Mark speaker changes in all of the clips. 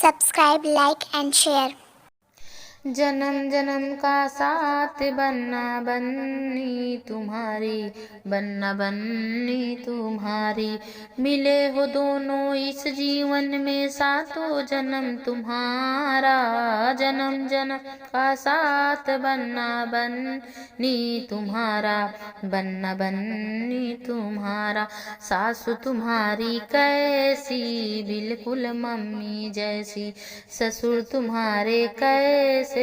Speaker 1: subscribe, like and share.
Speaker 2: जन्म जन्म का साथ बनना बननी तुम्हारी, बनना बननी तुम्हारी। मिले हो दोनों इस जीवन में, सातों जन्म तुम्हारा। जन्म जन्म का साथ बनना बननी तुम्हारा, बनना बननी तुम्हारा। सासु तुम्हारी कैसी, बिल्कुल मम्मी जैसी। ससुर तुम्हारे कैसे,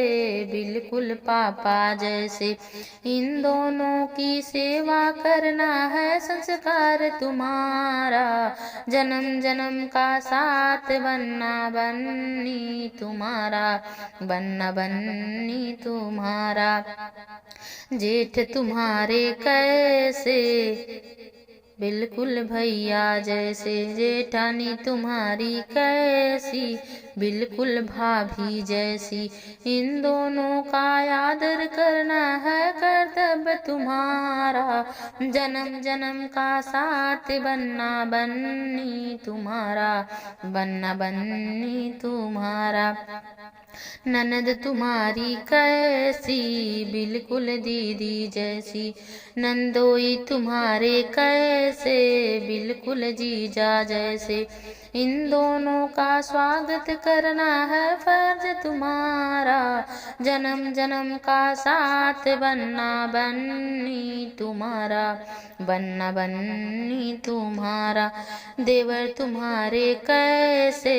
Speaker 2: बिल्कुल पापा जैसे। इन दोनों की सेवा करना है संस्कार तुम्हारा। जन्म जन्म का साथ बनना बननी तुम्हारा, बनना बननी तुम्हारा। जेठ तुम्हारे कैसे, बिल्कुल भैया जैसे। जेठानी तुम्हारी कैसी, बिल्कुल भाभी जैसी। इन दोनों का आदर करना है कर्तव्य तुम्हारा। जन्म जन्म का साथ बनना बननी तुम्हारा, बनना बननी तुम्हारा। ननद तुम्हारी कैसी, बिल्कुल दीदी जैसी। नंदोई तुम्हारे कैसे, बिल्कुल जीजा जैसे। इन दोनों का स्वागत करना है फर्ज तुम्हारा। जन्म जन्म का साथ बनना बननी तुम्हारा, बनना बननी तुम्हारा। देवर तुम्हारे कैसे,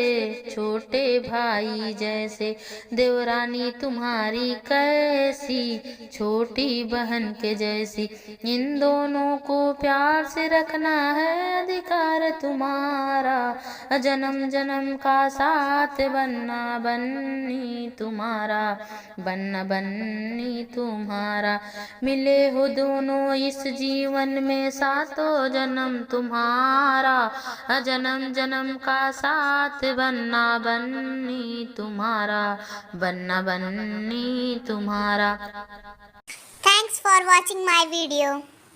Speaker 2: छोटे भाई जैसे। देवरानी तुम्हारी कैसी, छोटी बहन के जैसी। इन दोनों को प्यार से रखना है अधिकार तुम्हारा। जन्म जन्म का साथ बनना बननी तुम्हारा, बनना बननी तुम्हारा। मिले हो दोनों इस जीवन में, सातों जन्म तुम्हारा। जन्म जन्म का साथ बनना बननी तुम्हारा, बनना बननी तुम्हारा।
Speaker 1: Thanks for watching my video.